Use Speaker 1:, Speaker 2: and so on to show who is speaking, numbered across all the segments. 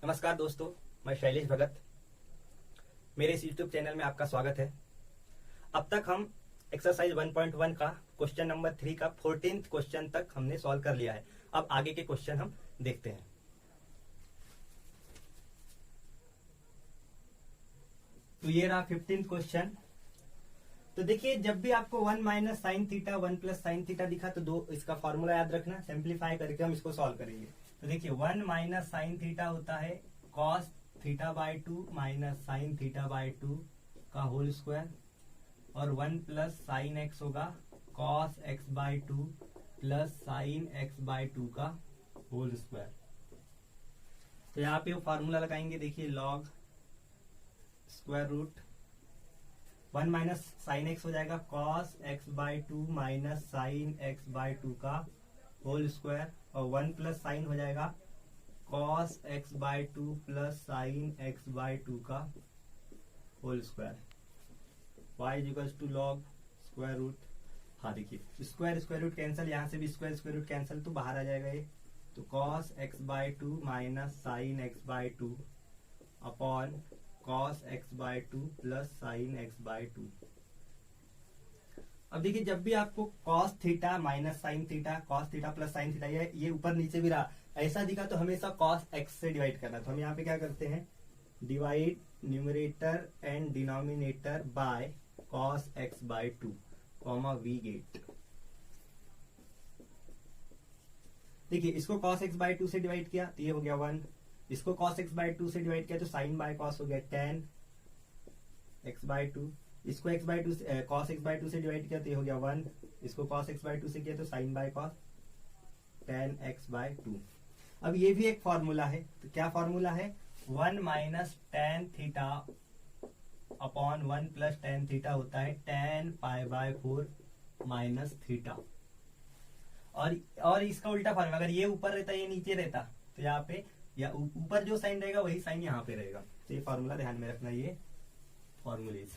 Speaker 1: नमस्कार दोस्तों, मैं शैलेश भगत। मेरे इस YouTube चैनल में आपका स्वागत है। अब तक हम एक्सरसाइज 1.1 का क्वेश्चन नंबर 3 का 14th क्वेश्चन तक हमने सॉल्व कर लिया है। अब आगे के क्वेश्चन हम देखते हैं। तो ये रहा 15th क्वेश्चन। तो देखिए, जब भी आपको 1 minus sine theta 1 plus sine theta दिखा तो दो इसका फॉर्मूला याद रखना, सिंप्लीफाई करके हम इसको सॉल्व करेंगे। तो देखिए 1 माइनस साइन थीटा होता है cos theta by 2 minus sine theta by 2 का होल स्क्वायर, और 1 प्लस साइन एक्स होगा cos x by 2 plus sine x by 2 का होल स्क्वायर। तो यहाँ पे वो फॉर्मूला लगाएंगे। देखिए log square root 1 minus sine x हो जाएगा cos x by 2 minus sine x by 2 का होल स्क्वायर, और 1 प्लस साइन हो जाएगा cos x by 2 plus sine x by 2 का whole square. y equals to log square root. हाँ देखिए, square square root cancel, यहाँ से भी स्क्वायर स्क्वायर रूट कैंसिल, तो बाहर आ जाएगा ये। तो cos x by 2 minus sine x by 2 upon cos x by 2 plus sine x by 2। अब देखिए, जब भी आपको cos theta minus sine theta, cos theta plus sine theta, ये ऊपर नीचे भी रहा ऐसा दिखा तो हमेशा कॉस एक्स से डिवाइड करना। तो हम यहाँ पे क्या करते हैं, divide numerator and denominator by cos x by 2 comma we get. देखिए, इसको कॉस एक्स बाई 2 से डिवाइड किया तो ये हो गया 1, इसको cos x बाई 2 से डिवाइड किया तो sin बाय cos हो गया tan x बाई 2, इसको x बाई 2 से cos x बाई 2 से डिवाइड किया तो ये हो गया 1, इसको cos x बाई 2 से किया तो sin by cos tan x by 2। अब ये भी एक फॉर्मूला है। तो क्या फॉर्मूला है, 1 minus tan theta upon 1 plus tan theta होता है tan pi by 4 minus theta. और इसका उल्टा फॉर्मूला, अगर ये ऊपर रहता ये नीचे रहता तो यहाँ पे या ऊपर जो साइन रहेगा वही साइन यहाँ पे रहेगा। तो ये फॉर्मूला ध्यान में रखना, ये फॉर्मूलेज।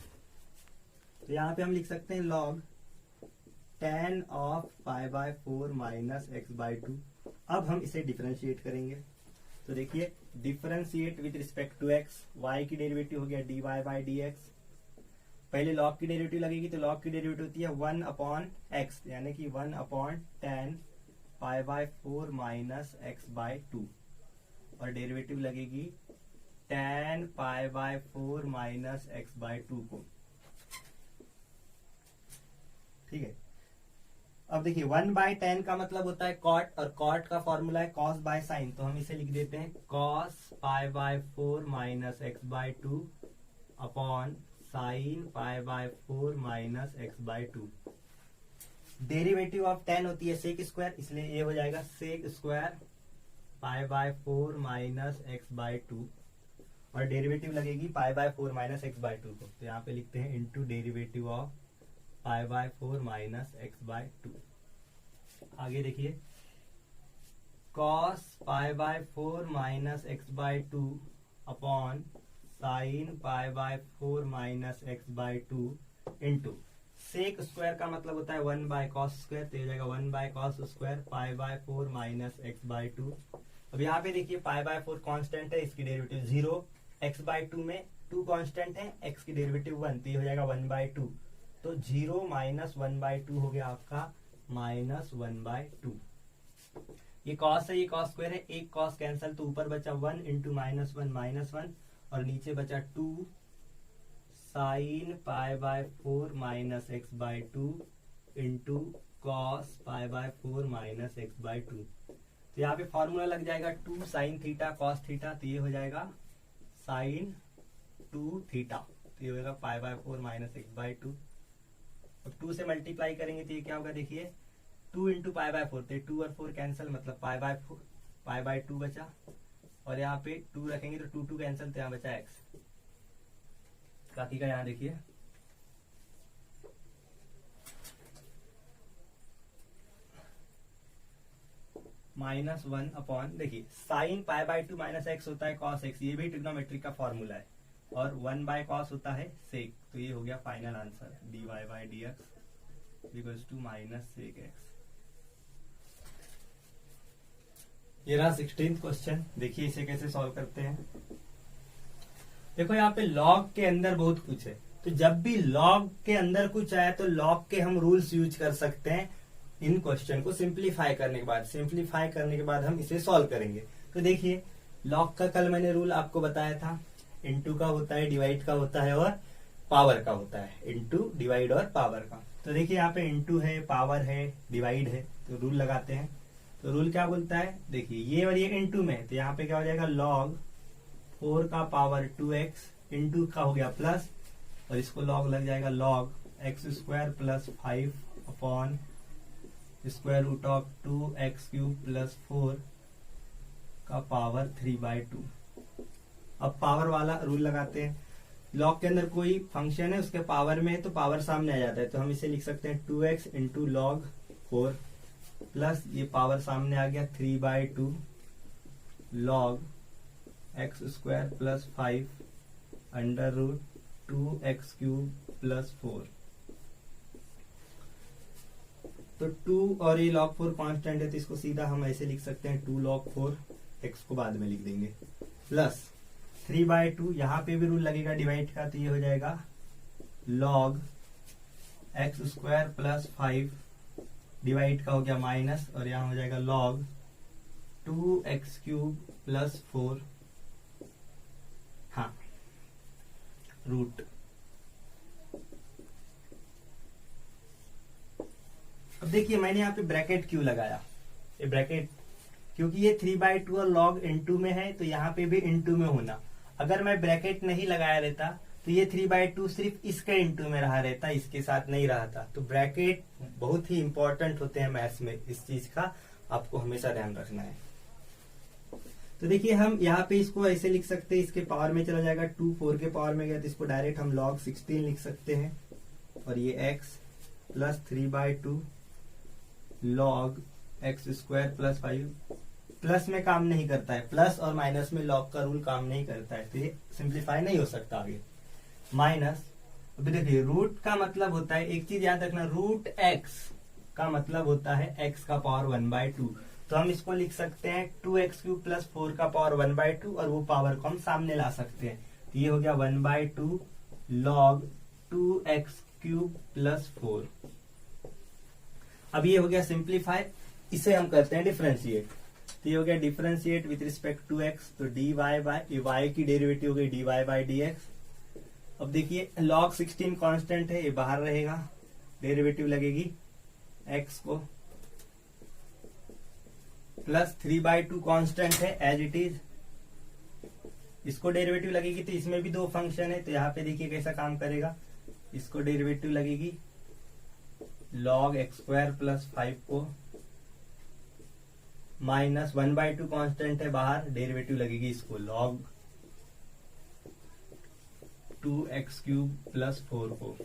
Speaker 1: तो यहाँ पे हम लिख सकते हैं log tan of pi by 4 minus x by 2। अब हम इसे डिफरेंशिएट करेंगे। तो देखिए, differentiate with respect to x, y की डेरिवेटिव हो गया dy बाई dx। पहले log की डेरिवेटिव लगेगी तो log की डेरिवेटिव होती है 1 अपॉन एक्स, यानी कि 1 upon tan pi by 4 minus x by 2, और डेरिवेटिव लगेगी tan pi by 4 minus x by 2 को। ठीक है। अब देखिए 1 बाय tan का मतलब होता है cot, और cot का फॉर्मूला है cos बाय sin। तो हम इसे लिख देते हैं cos pi by 4 minus x by 2 upon sin pi by 4 minus x by 2। Derivative of tan होती है sec स्क्वायर, इसलिए ये हो जाएगा sec square pi by 4 minus x by 2, और डेरिवेटिव लगेगी pi by 4 minus x by 2 को। तो यहाँ पे लिखते हैं into derivative of pi by 4 minus x by 2। आगे देखिए, cos pi by 4 minus x by 2 upon sine pi by 4 minus x by 2 into sec square का मतलब होता है 1 बाय कॉस स्क्वायर, तो ये जाएगा 1 by cos square pi by 4 minus x by 2। अब यहाँ पे देखिए पाई बाय 4 कांस्टेंट है, इसकी डेरिवेटिव 0, एक्स बाई 2 में 2 कांस्टेंट है, एक्स की डेरिवेटिव 1, तो ये हो जाएगा 1 बाई 2। तो 0 माइनस 1 बाई 2 हो गया आपका माइनस 1 बाई 2। ये कॉस है, ये कॉस स्क्वायर है, एक कॉस कैंसिल, तो ऊपर बचा 1 इंटू माइनस 1 माइनस 1, और नीचे बचा 2 sign pi by 4 minus x by 2 into cos pi by 4 minus x by 2। तो यहाँ पे फॉर्मूला लग जाएगा 2 साइन थीटा कॉस थीटा, तो ये हो जाएगा साइन 2 थीटा, तो ये हो जाएगा पाई बाय 4 माइनस एक्स बाई 2। अब 2 से मल्टीप्लाई करेंगे तो ये क्या होगा, देखिए 2 इंटू पाई बाय 4, तो 2 और 4 कैंसिल, मतलब पाई बाय 2 बचा, और यहाँ पे 2 रखेंगे तो 2 2 कैंसिल, तो यहाँ बचा एक्स। बाकी का यहाँ देखिए -1 अपॉन, देखिए sign pi bye 2 minus x होता है कॉस एक्स, ये भी ट्रिग्नोमेट्रिक का फॉर्मूला है, और 1 बाय कॉस होता है सेक। तो ये हो गया final answer, dy by dx equals to minus sec x. ये रहा 16th क्वेश्चन। देखिए इसे कैसे सॉल्व करते हैं। देखो यहाँ पे लॉग के अंदर बहुत कुछ है, तो जब भी लॉग के अंदर कुछ आए तो लॉग के हम रूल्स यूज कर सकते हैं इन क्वेश्चन को सिंप्लीफाई करने के बाद। सिंप्लीफाई करने के बाद हम इसे सॉल्व करेंगे। तो देखिए लॉग का कल मैंने रूल आपको बताया था, इनटू का होता है, डिवाइड का होता है और पावर का होता है। इनटू, डिवाइड और पावर का। तो देखिए यहाँ पे इनटू है, पावर है, डिवाइड है, तो रूल लगाते हैं। तो रूल क्या बोलता है, देखिए ये और ये इनटू में, तो यहाँ पे क्या हो जाएगा लॉग 4 का पावर 2x, इनटू का हो गया प्लस, और इसको लॉग लग जाएगा log x square plus 5 upon square root of 2x³ plus 4 का पावर 3/2। अब पावर वाला रूल लगाते हैं। लॉग के अंदर कोई फंक्शन है उसके पावर में है तो पावर सामने आ जाता है, तो हम इसे लिख सकते हैं 2x इंटू लॉग 4 प्लस ये पावर सामने आ गया 3/2 log x square plus 5 under root 2x³ plus 4। तो 2 और ये log 4 कांस्टेंट है, तो इसको सीधा हम ऐसे लिख सकते हैं 2 log 4, x को बाद में लिख देंगे, प्लस 3/2। यहाँ पे भी रूल लगेगा डिवाइड का, तो ये हो जाएगा log x square plus 5, divide का हो गया माइनस, और यहाँ हो जाएगा log 2x³ प्लस 4, हाँ रूट। अब देखिए मैंने यहाँ पे ब्रैकेट क्यों लगाया, ये ब्रैकेट क्योंकि ये 3/2 और log इनटू में है, तो यहाँ पे भी इनटू में होना। अगर मैं ब्रैकेट नहीं लगाया रहता तो ये 3/2 सिर्फ इसके इनटू में रहा रहता, इसके साथ नहीं रहा था। तो ब्रैकेट बहुत ही इंपॉर्टेंट होते हैं मैथ्स में, इस चीज का आपको हमेशा ध्यान रखना है। तो देखिए हम यहाँ पे इसको ऐसे लिख सकते हैं, इसके पावर में चला जाएगा 2, 4 के पावर में गया तो इसको डायरेक्ट हम log 16 लिख सकते हैं, और ये x plus 3/2 log x square plus 5। Plus में काम नहीं करता है, प्लस और माइनस में लॉग का रूल काम नहीं करता है, तो ये सिंप्लीफाई नहीं हो सकता आगे। माइनस, अभी देखिए रूट का मतलब होता है, एक चीज याद रखना, रूट x का मतलब होता है x का पावर 1/2। तो हम इसको लिख सकते हैं 2x³ प्लस 4 का पावर 1/2, और वो पावर को हम सामने ला सकते हैं। तो ये हो गया 1/2 log 2x³ प्लस 4। अब ये हो गया सिंप्लीफाई, इसे हम करते हैं डिफरेंशिएट। तो ये हो गया differentiate with respect to x, तो dy बाय y की डेरिवेटिव हो गई dy बाय dx। अब देखिए log 16 कांस्टेंट है, ये बाहर रहेगा, डेरिवेटिव लगेगी x को, प्लस 3/2 कांस्टेंट है एज इट इज, इसको डेरिवेटिव लगेगी, तो इसमें भी दो फंक्शन है, तो यहाँ पे देखिए कैसा काम करेगा, इसको डेरिवेटिव लगेगी log x स्क्वायर प्लस 5 को, माइनस 1/2 कांस्टेंट है बाहर, डेरिवेटिव लगेगी इसको log 2x³ प्लस 4 को।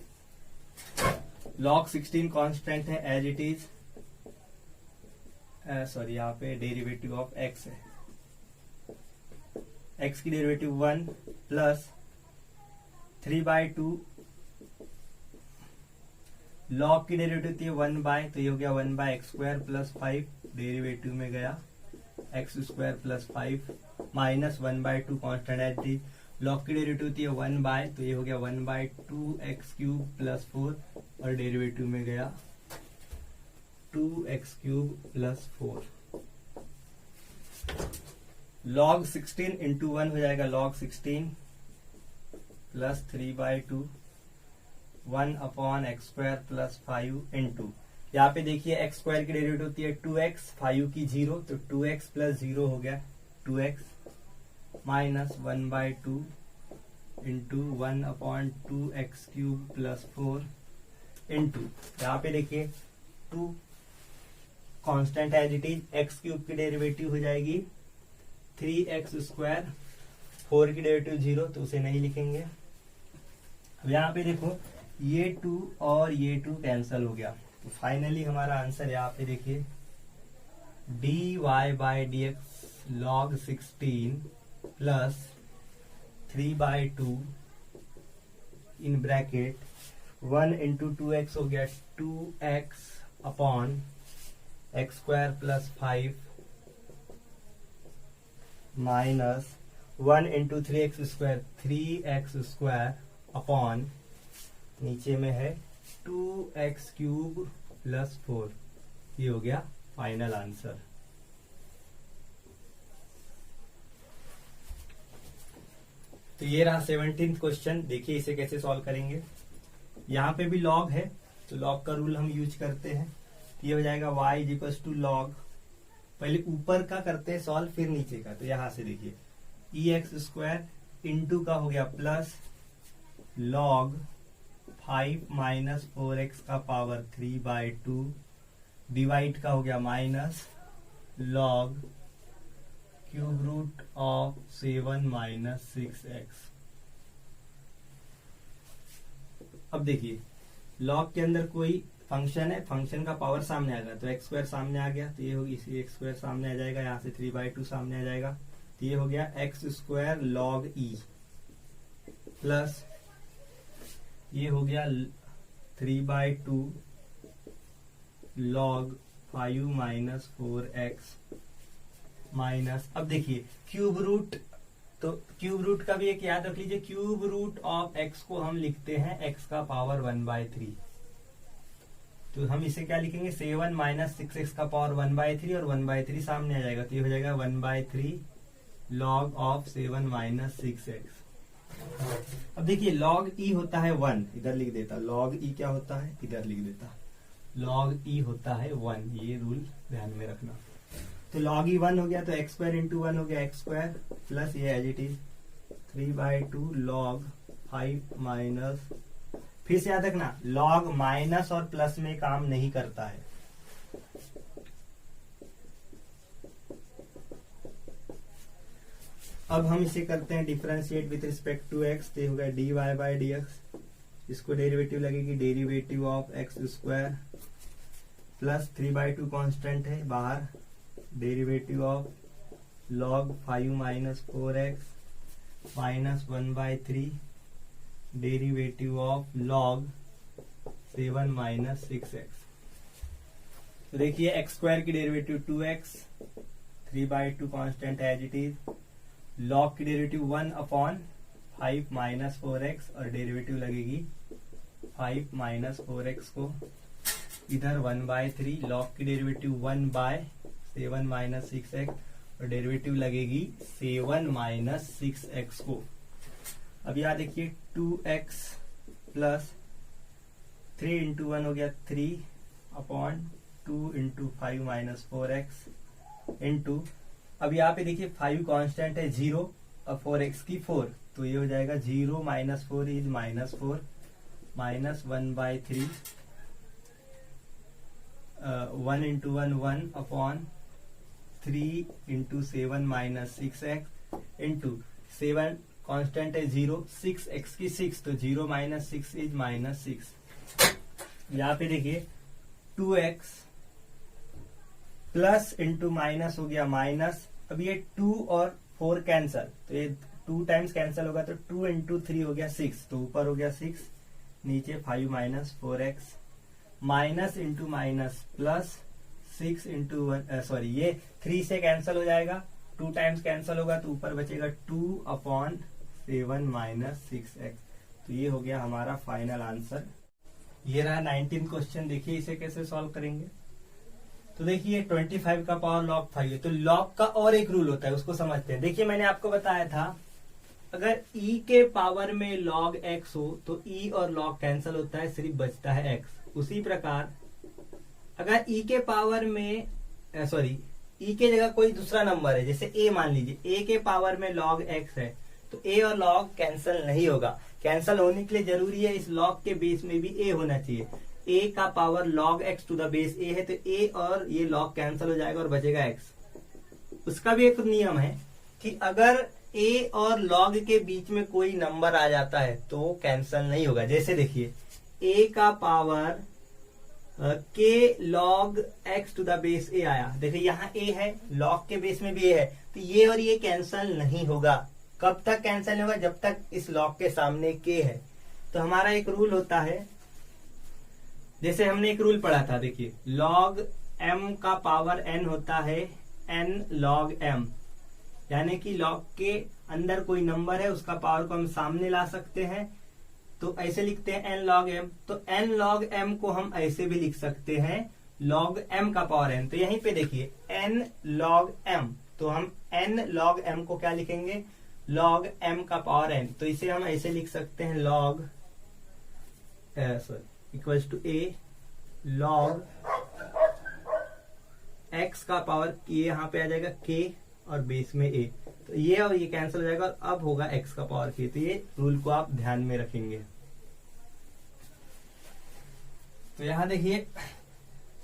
Speaker 1: log 16 कांस्टेंट है एज इट इज, सॉरी यहाँ पे डेरिवेटिव ऑफ x है, x की डेरिवेटिव 1 प्लस 3/2 log की डेरिवेटिव थी 1/, तो ये हो गया 1/x स्क्वायर प्लस 5, डेरिवेटिव में गया x square plus 5 minus 1/2 constant as it is, log की डेरिवेटिव थी 1/, तो ये हो गया 1/2x³ प्लस 4, और डेरिवेटिव में गया 2x³ प्लस 4। log 16 इंटू 1 हो जाएगा log 16 plus 3/2 1 upon x square plus 5 into, यहाँ पे देखिए x स्क्वायर की डेरिवेटिव होती है 2x, 5 की 0, तो 2x प्लस 0 हो गया 2x minus 1/2 into 1 upon 2x³ plus 4 into, यहाँ पे देखिए 2 constant as it is, x³ की डेरिवेटिव हो जाएगी 3x स्क्वायर, 4 की डेरिवेटिव 0, तो उसे नहीं लिखेंगे। अब यहाँ पे देखो ये 2 और ये 2 कैंसल हो गया, तो फाइनली हमारा आंसर यहाँ पे देखिए dy by dx log 16 plus 3/2 in bracket 1 into 2x हो गया 2x upon x square plus 5 minus 1 into 3x², 3x² upon नीचे में है 2x³ प्लस 4। ये हो गया फाइनल आंसर। तो ये रहा 17th क्वेश्चन। देखिए इसे कैसे सॉल्व करेंगे। यहाँ पे भी log है तो log का रूल हम यूज करते हैं। ये हो जाएगा y इक्वल्स टू log, पहले ऊपर का करते हैं सॉल्व फिर नीचे का। तो यहां से देखिए ex² इंटू का हो गया प्लस log 5 माइनस 4x का पावर 3/2 डिवाइड का हो गया minus log cube root of 7 minus 6x। अब देखिए log के अंदर कोई फंक्शन है, फंक्शन का पावर सामने आ गया तो x² सामने आ गया, तो ये होगी इसी x² सामने आ जाएगा, यहाँ से 3/2 सामने आ जाएगा, तो ये हो गया x² log e प्लस ये हो गया 3/2 log 5 माइनस 4x माइनस, अब देखिए क्यूब रूट, तो क्यूब रूट का भी एक याद रख लीजिए, क्यूब रूट ऑफ x को हम लिखते हैं x का पावर 1/3। तो हम इसे क्या लिखेंगे 7 माइनस 6x का पावर 1/3 और 1/3 सामने आ जाएगा, तो ये हो जाएगा 1/3 log ऑफ 7 माइनस 6x। अब देखिए log e होता है 1, इधर लिख देता, log e क्या होता है इधर लिख देता, log e होता है 1, ये रूल ध्यान में रखना। तो log e 1 हो गया तो x² इंटू 1 हो गया x² प्लस ये as it is 3/2 log 5 minus, फिर से याद रखना log माइनस और प्लस में काम नहीं करता है। अब हम इसे करते हैं differentiate with respect to x, तो ये होगा dy/dx, इसको डेरिवेटिव लगेगी derivative of x² plus 3/2 constant है बाहर, derivative of log 5 minus 4x minus 1/3 derivative of log 7 minus 6x। तो देखिए x² की derivative 2x, 3/2 constant as it is, log की डेरिवेटिव 1/5 माइनस 4x और डेरिवेटिव लगेगी 5 माइनस 4x को इधर 1/3, log की डेरिवेटिव 1/7 माइनस 6x और डेरिवेटिव लगेगी 7 माइनस 6x को। अब यहाँ देखिए 2x प्लस 3 इंटू 1 हो गया 3/2 इंटू 5 माइनस 4x इंटू, अब यहाँ पे देखिए 5 कांस्टेंट है 0 और 4x की 4, तो ये हो जाएगा 0 minus 4 is minus 4 minus 1/3 1 into 1 1/3 into 7 minus 6x into 7 constant है 0, 6x की 6, तो 0 माइनस 6 इज माइनस 6। यहाँ पे देखिए 2x प्लस इंटू माइनस हो गया माइनस, अब ये 2 और 4 कैंसल, तो ये 2 टाइम्स कैंसल होगा, तो 2 इंटू 3 हो गया 6, तो ऊपर हो गया 6, नीचे 5 minus 4x minus into minus plus 6 into 1, sorry ये 3 से कैंसल हो जाएगा, 2 टाइम्स कैंसल होगा तो ऊपर बचेगा 2/7 माइनस 6x। तो ये हो गया हमारा फाइनल आंसर। ये रहा 19 क्वेश्चन। देखिए इसे कैसे सॉल्व करेंगे। तो देखिए 25 का पावर log 5 है, तो log का और एक रूल होता है, उसको समझते हैं। देखिए मैंने आपको बताया था अगर e के पावर में log x हो तो e और log कैंसिल होता है, सिर्फ बचता है x। उसी प्रकार अगर e के पावर में e के जगह कोई दूसरा नंबर है, जैसे a मान लीजिए, a के पावर में log x है, तो a और log कैंसिल नहीं होगा। कैंसिल होने के लिए जरूरी है इस log के बेस में भी a होना चाहिए। a का power log x to the base a है, तो a और ये log कैंसिल हो जाएगा और बचेगा x। उसका भी एक नियम है कि अगर a और log के बीच में कोई नंबर आ जाता है तो कैंसिल नहीं होगा। जैसे देखिए a का power k log x to the base a आया, देखिए यहाँ a है, log के बेस में भी a है, तो ये और ये कैंसिल नहीं होगा। कब तक कैंसिल नहीं होगा? जब तक इस log के सामने k है। तो हमारा एक रूल होता है, जैसे हमने एक रूल पढ़ा था, देखिए log m का पावर n होता है n log m, यानी कि लॉग के अंदर कोई नंबर है उसका पावर को हम सामने ला सकते हैं, तो ऐसे लिखते हैं n log m। तो n log m को हम ऐसे भी लिख सकते हैं log m का पावर n। तो यहीं पे देखिए n log m, तो हम n log m को क्या लिखेंगे, log m का पावर n। तो इसे हम ऐसे लिख सकते हैं log equals to a log x का पावर, ये यहाँ पे आ जाएगा k और बेस में a, तो ये और ये कैंसिल हो जाएगा और अब होगा x का पावर k। तो ये रूल को आप ध्यान में रखेंगे। तो यहाँ देखिए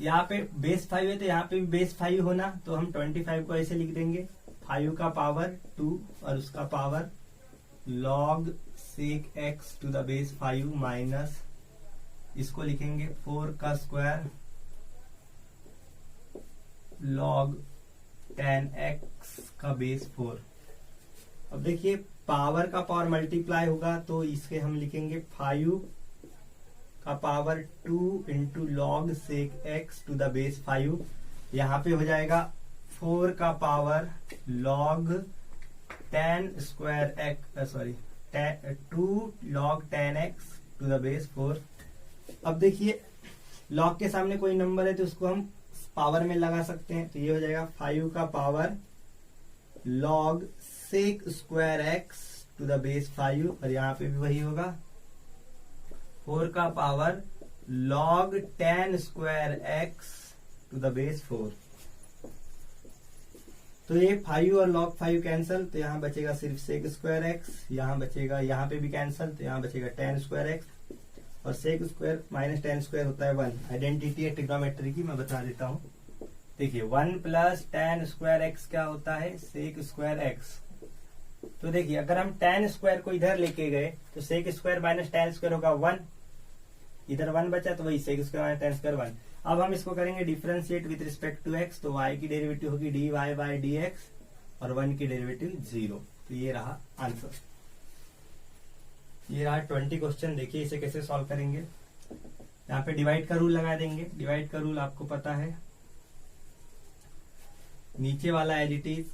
Speaker 1: यहाँ पे बेस 5 है तो यहाँ पे भी बेस 5 होना, तो हम 25 को ऐसे लिख देंगे 5 का पावर 2 और उसका power log sec x to the base 5 minus इसको लिखेंगे 4 का स्क्वायर log tan x का बेस 4। अब देखिए पावर का पावर मल्टीप्लाई होगा तो इसके हम लिखेंगे 5 का power 2 into log sec x to the base 5। यहाँ पे हो जाएगा 4 का power log tan square x 2 log tan x to the base 4। अब देखिए log के सामने कोई नंबर है तो उसको हम पावर में लगा सकते हैं, तो ये हो जाएगा 5 का power log sec square x to the base 5 और यहाँ पे भी वही होगा 4 का power log tan square x to the base 4। तो ये 5 और log 5 कैंसल, तो यहाँ बचेगा सिर्फ sec स्क्वायर x, यहाँ बचेगा, यहाँ पे भी कैंसल, तो यहाँ बचेगा tan स्क्वायर x और sec square minus tan square होता है 1। आइडेंटिटी है ट्रिग्नोमेट्री की, मैं बता देता हूँ। देखिए 1 प्लस tan स्क्वायर x क्या होता है, sec स्क्वायर x। तो देखिए अगर हम tan स्क्वायर को इधर लेके गए तो sec square minus tan square होगा 1, इधर 1 बचा तो वही sec square minus tan square 1। अब हम इसको करेंगे differentiate with respect to x, तो y की डेरिवेटिव होगी dy बाय dx और 1 की डेरिवेटिव 0। तो ये रहा आंसर, ये रहा 20 क्वेश्चन। देखिए इसे कैसे सॉल्व करेंगे। यहाँ पे डिवाइड का रूल लगा देंगे। डिवाइड का रूल आपको पता है, नीचे वाला एज इट इज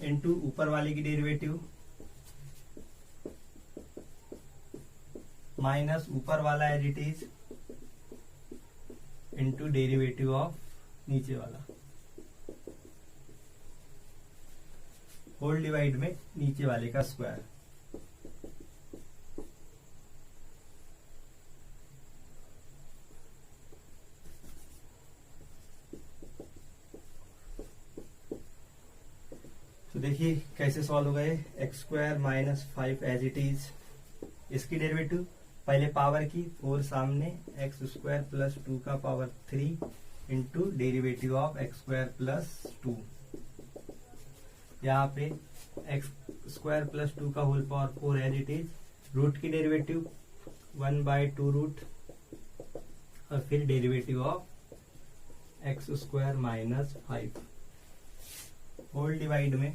Speaker 1: इनटू ऊपर वाले की डेरिवेटिव माइनस ऊपर वाला as it is into derivative of नीचे वाला, होल डिवाइड में नीचे वाले का स्क्वायर। तो देखिए कैसे सॉल्व हो गए। X square minus 5 as it is, इसकी डेरिवेटिव पहले पावर की 4 सामने, एक्स स्क्वायर प्लस 2 का power 3 into derivative of x square plus 2। यहाँ पे एक्स स्क्वायर प्लस 2 का whole power 4 as it is, root की डेरिवेटिव 1/2 रूट और फिर derivative of x square minus 5 whole divide में।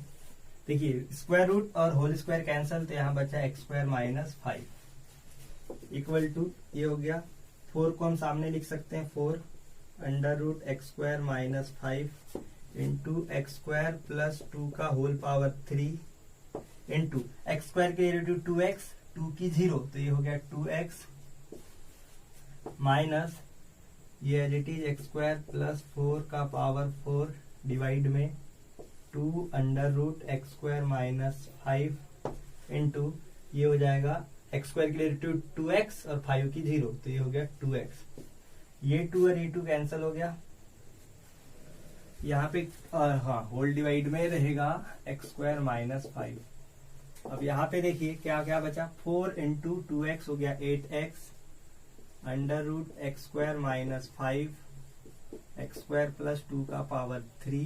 Speaker 1: देखिए स्क्वायर रूट और होल स्क्वायर कैंसल, तो यहाँ बचा x square minus 5 equal to, ये हो गया 4 को हम सामने लिख सकते हैं 4 under root x square minus 5 into x square plus 2 का whole power 3 into x square की डेरिवेटिव 2x, 2 की 0, तो ये हो गया 2x माइनस ये as it is x square plus 4 का पावर 4 डिवाइड में 2 under root x square minus 5 into ये हो जाएगा एक्स स्क्वायर की डेरिवेटिव 2x और 5 की 0, तो ये हो गया 2x। ये 2 और ये 2 कैंसिल हो गया। यहाँ पे हाँ होल डिवाइड में रहेगा एक्स स्क्वायर माइनस 5। अब यहाँ पे देखिए क्या क्या बचा, 4 इंटू 2x हो गया 8x under root x square minus 5 x square plus 2 का पावर 3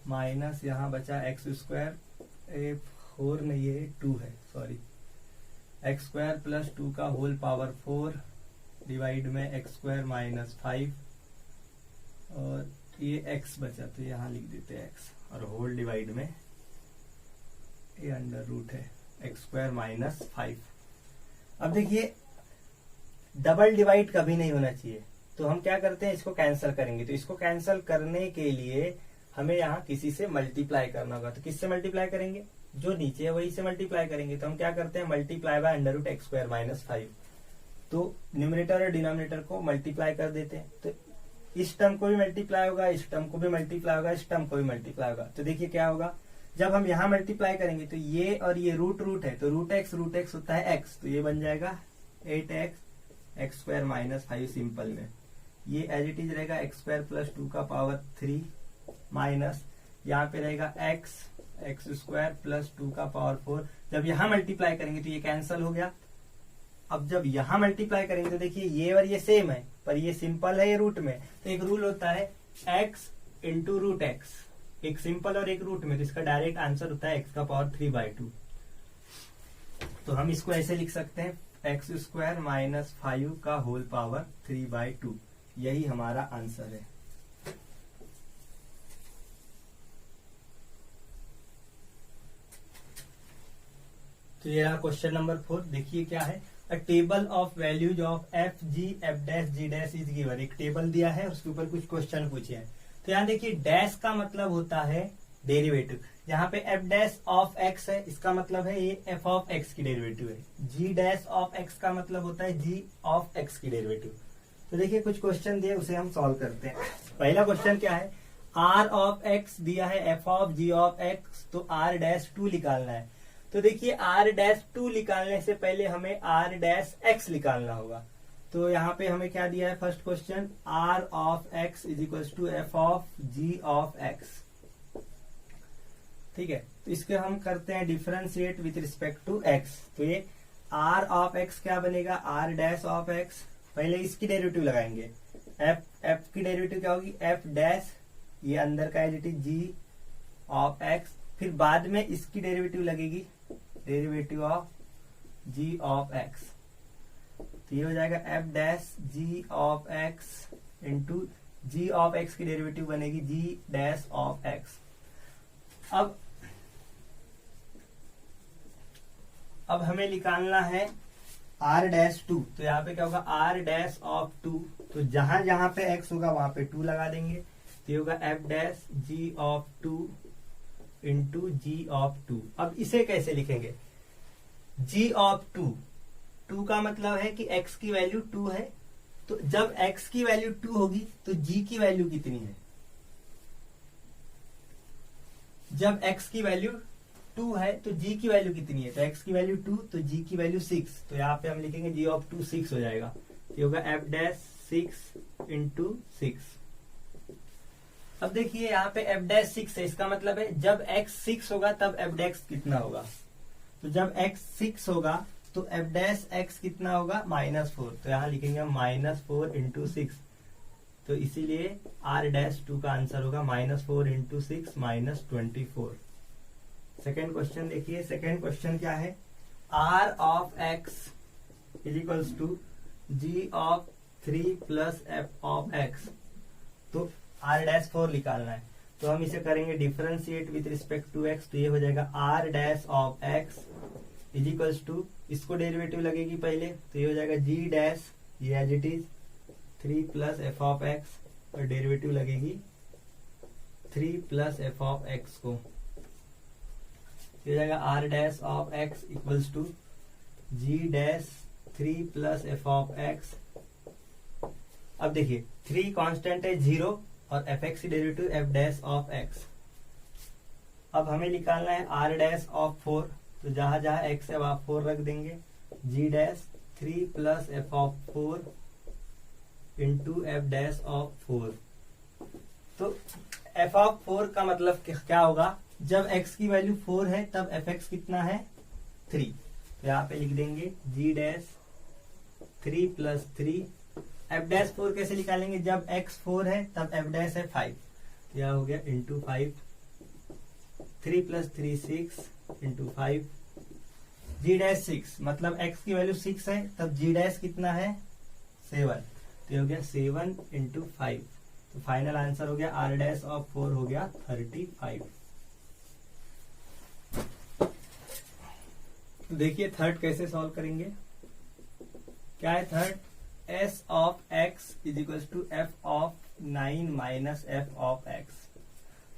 Speaker 1: माइनस यहाँ बचा एक्स स्क्वायर 4 नहीं है 2 है सॉरी, एक्स स्क्वायर प्लस 2 का होल पावर 4 डिवाइड में एक्स स्क्वायर माइनस 5 और ये x बचा तो यहाँ लिख देते हैं x और होल डिवाइड में ये अंडर रूट है एक्स स्क्वायर माइनस 5। अब देखिए डबल डिवाइड कभी नहीं होना चाहिए, तो हम क्या करते हैं इसको कैंसिल करेंगे। तो इसको कैंसिल करने के लिए हमें यहाँ किसी से मल्टीप्लाई करना होगा। तो किससे मल्टीप्लाई करेंगे, जो नीचे है वही से मल्टीप्लाई करेंगे। तो हम क्या करते हैं, multiply by under root x square minus 5। तो न्यूमरेटर और डिनोमिनेटर को मल्टीप्लाई कर देते हैं। तो इस टर्म को भी मल्टीप्लाई होगा, इस टर्म को भी मल्टीप्लाई होगा, इस टर्म को भी मल्टीप्लाई होगा। तो देखिए क्या होगा, जब हम यहाँ मल्टीप्लाई करेंगे तो ये और ये रूट रूट है, तो रूट एक्स होता है एक्स, तो ये बन जाएगा 8x x square minus 5 simple में। ये एज इट इज रहेगा एक्स स्क्वायर प्लस 2 का पावर 3 माइनस यहाँ पे रहेगा एक्स स्क्वायर प्लस 2 का पावर 4। जब यहाँ मल्टीप्लाई करेंगे तो ये कैंसिल हो गया। अब जब यहाँ मल्टीप्लाई करेंगे तो देखिए ये और ये सेम है, पर ये सिंपल है, ये रूट में। तो एक रूल होता है x इंटू रूट एक्स, एक सिंपल और एक रूट में, तो इसका डायरेक्ट आंसर होता है x का पावर 3/2। तो हम इसको ऐसे लिख सकते हैं एक्स स्क्वायर माइनस 5 का होल पावर 3/2, यही हमारा आंसर है। तो ये रहा क्वेश्चन नंबर 4। देखिए क्या है, a table of values of f g f dash g dash is given. एक टेबल दिया है, उसके ऊपर कुछ क्वेश्चन पूछे हैं। तो यहाँ देखिए डैश का मतलब होता है डेरिवेटिव। यहाँ पे एफ डैश ऑफ एक्स है, इसका मतलब है ये एफ ऑफ एक्स की डेरिवेटिव है। जी डैश ऑफ एक्स का मतलब होता है जी ऑफ एक्स की डेरिवेटिव। तो देखिए कुछ क्वेश्चन दिए, उसे हम सॉल्व करते हैं। पहला क्वेश्चन क्या है, आर ऑफ एक्स दिया है f of g of x, तो आर डैश 2 निकालना है। तो देखिए आर डैश 2 निकालने से पहले हमें आर डैश एक्स निकालना होगा। तो यहाँ पे हमें क्या दिया है, first question r of x is equal to f of g of x. ठीक है, तो इसके हम करते हैं differentiate with respect to x. तो ये आर ऑफ एक्स क्या बनेगा, आर डैश ऑफ एक्स। पहले इसकी डेरिवेटिव लगाएंगे, एफ की डेरिवेटिव क्या होगी, एफ डैश, ये अंदर का एज जी ऑफ एक्स। फिर बाद में इसकी डेरिवेटिव लगेगी, derivative of g of x. तो ये हो जाएगा f dash g of x into g of x की डेरिवेटिव बनेगी जी डैश ऑफ एक्स। अब हमें निकालना है आर डैश 2। तो यहाँ पे क्या होगा, आर डैश ऑफ 2। तो जहां जहां पे एक्स होगा वहां पे 2 लगा देंगे। तो ये होगा f dash g of 2 into g of 2। अब इसे कैसे लिखेंगे, जी ऑफ 2 का मतलब है कि x की वैल्यू 2 है। तो जब x की वैल्यू 2 होगी तो g की वैल्यू कितनी है, जब x की वैल्यू 2 है तो g की वैल्यू कितनी है, तो x की वैल्यू 2 तो g की वैल्यू 6। तो यहाँ पे हम लिखेंगे g ऑफ 2 6 हो जाएगा। ये होगा एफ डैश 6 इंटू 6। अब देखिए यहाँ पे एफ डैश 6 है, इसका मतलब है जब x 6 होगा तब एफ डैश कितना होगा। तो जब x 6 होगा तो एफ डैश x कितना होगा, -4। तो यहाँ लिखेंगे -4 इंटू 6। तो इसीलिए आर डैश 2 का आंसर होगा -4 इंटू 6 -24। सेकेंड क्वेश्चन देखिए, सेकेंड क्वेश्चन क्या है, r of x is equals to g of 3 plus f of x. तो आर डैश 4 निकालना है। तो हम इसे करेंगे differentiate with respect to x. तो ये हो जाएगा r dash of x is equals to, इसको डेरिवेटिव लगेगी पहले, तो ये हो जाएगा जी डैश, ये as it is 3 plus f of x, और डेरिवेटिव लगेगी 3 प्लस एफ ऑफ एक्स को। ये हो जाएगा r dash of x equals to g dash 3 plus f of x. अब देखिए 3 कांस्टेंट है 0 और एफ एक्स की derivative f dash of x. अब हमें निकालना है आर डैश ऑफ 4। तो जहां जहां एक्स है वहां 4 रख देंगे, g dash 3 plus f of 4 into f dash of 4। तो एफ ऑफ 4 का मतलब क्या होगा, जब एक्स की वैल्यू 4 है तब एफ एक्स कितना है 3। तो यहाँ पे लिख देंगे g dash 3 plus 3। F dash 4 कैसे निकालेंगे, जब x 4 है तब एफ डैश है 5। यह हो गया इंटू 5, 3 प्लस 3 6 इंटू 5। जी डैश 6 मतलब x की वैल्यू 6 है तब जी डैश कितना है 7। तो ये हो गया 7 इंटू 5। तो फाइनल आंसर हो गया आर डैश ऑफ 4 हो गया 35। देखिए थर्ड कैसे सॉल्व करेंगे, क्या है third, s of x is equal to f of 9 minus f of x.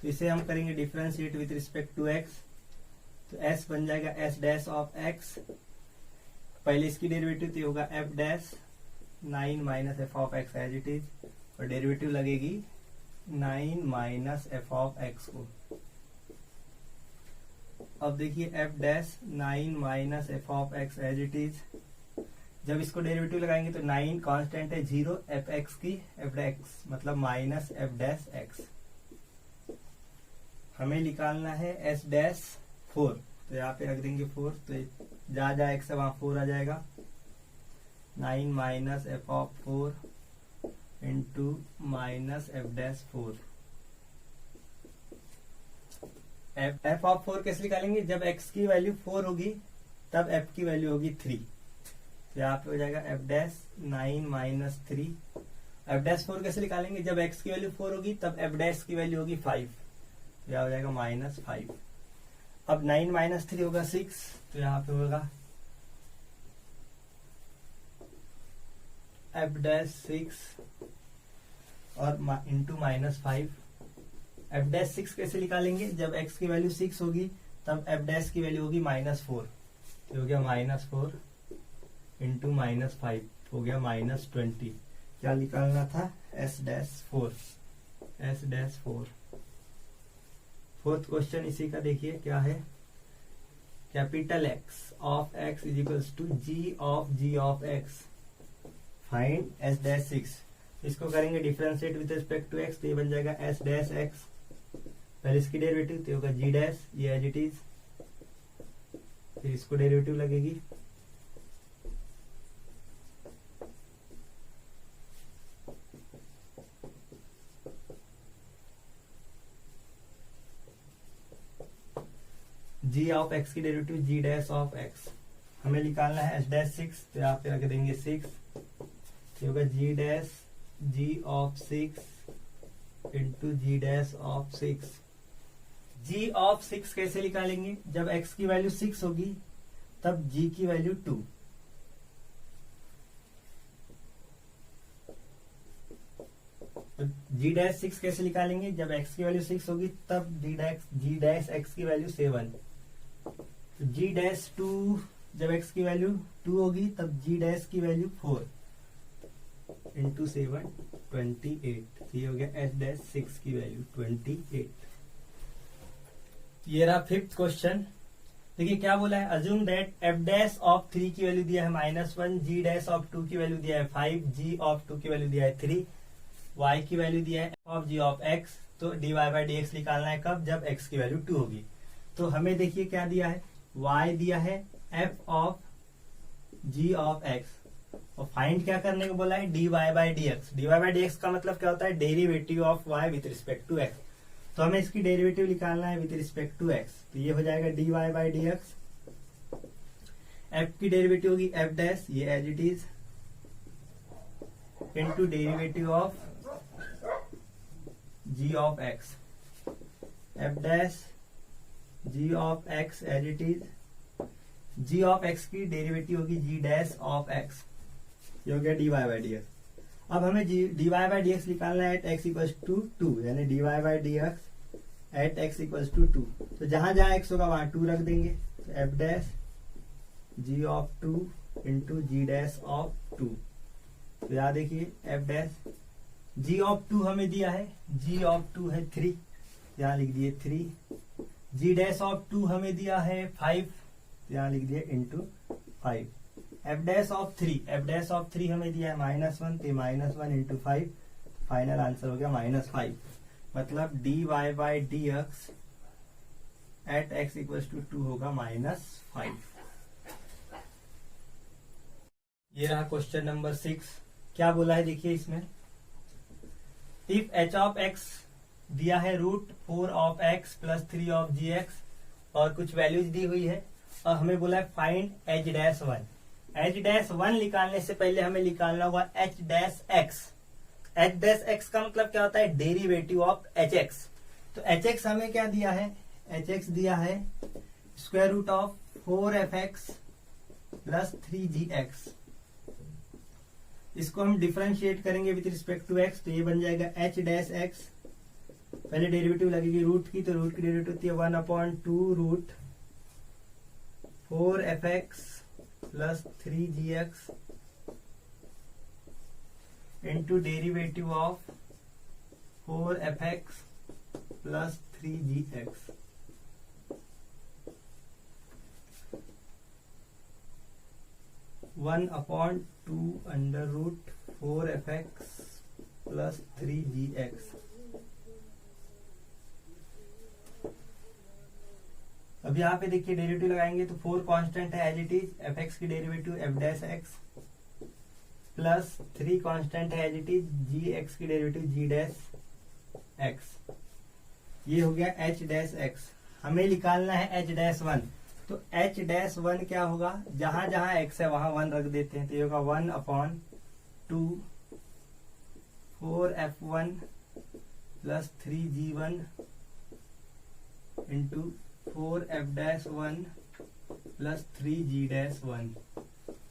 Speaker 1: तो इसे हम करेंगे differentiate with respect to x. तो s बन जाएगा एस डैश ऑफ एक्स, पहले इसकी डेरिवेटिव तो होगा f dash 9 minus f of x as it is, और डेरिवेटिव लगेगी 9 माइनस एफ ऑफ एक्स को। अब देखिए f dash 9 minus f of x as it is, जब इसको डेरिवेटिव लगाएंगे तो 9 कांस्टेंट है 0, एफ एक्स की एफ एक्स मतलब माइनस एफ डैश एक्स। हमें निकालना है एस डैश 4, तो यहाँ पे रख देंगे 4, तो जहाँ जहाँ एक्स है वहां 4 आ जाएगा। 9 minus f of 4 into minus f dash 4। F of 4 कैसे निकालेंगे, जब एक्स की वैल्यू 4 होगी तब एफ की वैल्यू होगी 3, तो यहाँ पे हो जाएगा f dash 9 minus 3। F dash 4 कैसे निकालेंगे, जब एक्स की वैल्यू 4 होगी तब एफ डैश की वैल्यू होगी 5, तो यहाँ हो जाएगा -5। अब 9 माइनस 3 होगा 6, तो यहाँ पे होगा एफ डैश 6 और इंटू -5। एफ डैश 6 कैसे निकालेंगे, जब एक्स की वैल्यू 6 होगी तब एफ डैश की वैल्यू होगी -4, तो हो गया -4 इंटू -5 हो गया -20। क्या निकालना था, s dash 4, s dash 4। Fourth question इसी का देखिए क्या है, capital x of x is equals to g of x, find s dash 6। इसको करेंगे differentiate with respect to x, तो ये बन जाएगा एस डैश एक्स, पहले इसकी डेरिवेटिव तो होगा जी डैश, ये एज इट इज, फिर इसको डेरिवेटिव लगेगी जी ऑफ एक्स की derivative g dash of x. हमें निकालना है एस डैश 6, तो यहाँ पे रख देंगे 6, तो होगा g dash g of 6 into g dash of 6। G of 6 कैसे निकालेंगे, जब x की वैल्यू 6 होगी तब g की वैल्यू 2, तो g डैश 6 कैसे निकालेंगे, जब x की वैल्यू 6 होगी तब g डैश x की वैल्यू 7, तो g डैश 2 जब x की वैल्यू 2 होगी तब g डैश की वैल्यू 4 इंटू 7 28। ये हो गया एस डैश 6 की वैल्यू 28। ये रहा फिफ्थ क्वेश्चन। देखिए क्या बोला है, assume that F dash of 3 की वैल्यू दिया है -1, जी डैश ऑफ 2 की वैल्यू दिया है 5, जी ऑफ 2 की वैल्यू दिया है 3, y की वैल्यू दिया है ऑफ जी ऑफ x, तो dy बाई डी एक्स निकालना है कब, जब x की वैल्यू 2 होगी। तो हमें देखिए क्या दिया है, y दिया है f of g of x, और फाइंड क्या करने को बोला है, dy by d x. dy by d x का मतलब क्या होता है, derivative of y with respect to x। तो हमें इसकी डेरिवेटिव निकालना है विथ रिस्पेक्ट टू x, तो ये हो जाएगा dy by d x. f की डेरिवेटिव होगी f डैश, ये as it is, into derivative of g of x, f dash g of x as it is, g of x की derivative होगी g dash of x, ये हो गया dy by d x. अब हमें dy by d x निकालना है eight x equals to 2, यानी dy by d x at x equals to 2, तो जहां जहां x होगा वहां 2 रख देंगे, तो f dash g of 2 into g dash of 2। तो यहाँ देखिए f डैश g ऑफ 2 हमें दिया है, g ऑफ 2 है 3, यहाँ लिख दिए 3, g डैश ऑफ 2 हमें दिया है 5, यहाँ लिख दिए इंटू 5। f डैश ऑफ 3 हमें दिया है -1, तो -1 इंटू 5, फाइनल आंसर हो गया -5। मतलब dy by d x at x equal to 2 होगा -5। ये रहा क्वेश्चन नंबर 6। क्या बोला है देखिए इसमें, इफ h ऑफ x दिया है √4 of x plus 3 of gx और कुछ वैल्यूज दी हुई है, और हमें बोला है find h dash 1। h dash 1 निकालने से पहले हमें निकालना होगा h dash x। h dash x का मतलब क्या होता है, डेरिवेटिव ऑफ hx। तो hx हमें क्या दिया है, hx दिया है square root of 4f(x) plus 3gx। इसको हम डिफरेंशिएट करेंगे विथ रिस्पेक्ट टू x, तो ये बन जाएगा h डैश x पहले डेरिवेटिव लगेगी रूट की, तो रूट की डेरिवेटिव होती है 1/2 root 4f(x) plus 3gx into derivative of 4f(x) plus 3gx। One upon 2 under root 4f(x) plus 3gx। अब यहाँ पे देखिए डेरिवेटिव लगाएंगे तो 4 कांस्टेंट है एज इट इज, f(x) की डेरिवेटिव f'(x) प्लस 3 कांस्टेंट है एज इट इज, gx की डेरिवेटिव g'(x). ये हो गया h'(x). हमें निकालना है h'(1). तो h'(1) क्या होगा, जहां जहां x है वहां 1 रख देते हैं, तो ये होगा 1/2 4f1 plus 3g1 into 4f'1 plus 3g'1।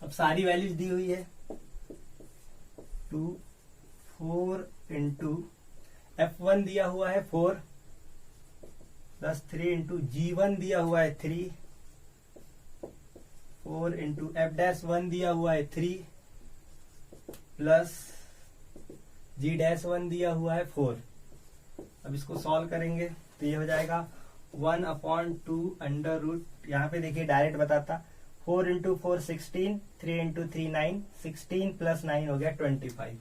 Speaker 1: अब सारी वैल्यूज दी हुई है, 4 इंटू f1 दिया हुआ है 4 प्लस 3 इंटू g1 दिया हुआ है 3, 4 इंटू f'1 दिया हुआ है 3 प्लस g'1 दिया हुआ है 4। अब इसको सॉल्व करेंगे तो ये हो जाएगा 1/2 अंडर रूट, यहाँ पे देखिए डायरेक्ट बताता, 4 इंटू 4 16, 3 इंटू 3 9, 16 प्लस 9 हो गया 25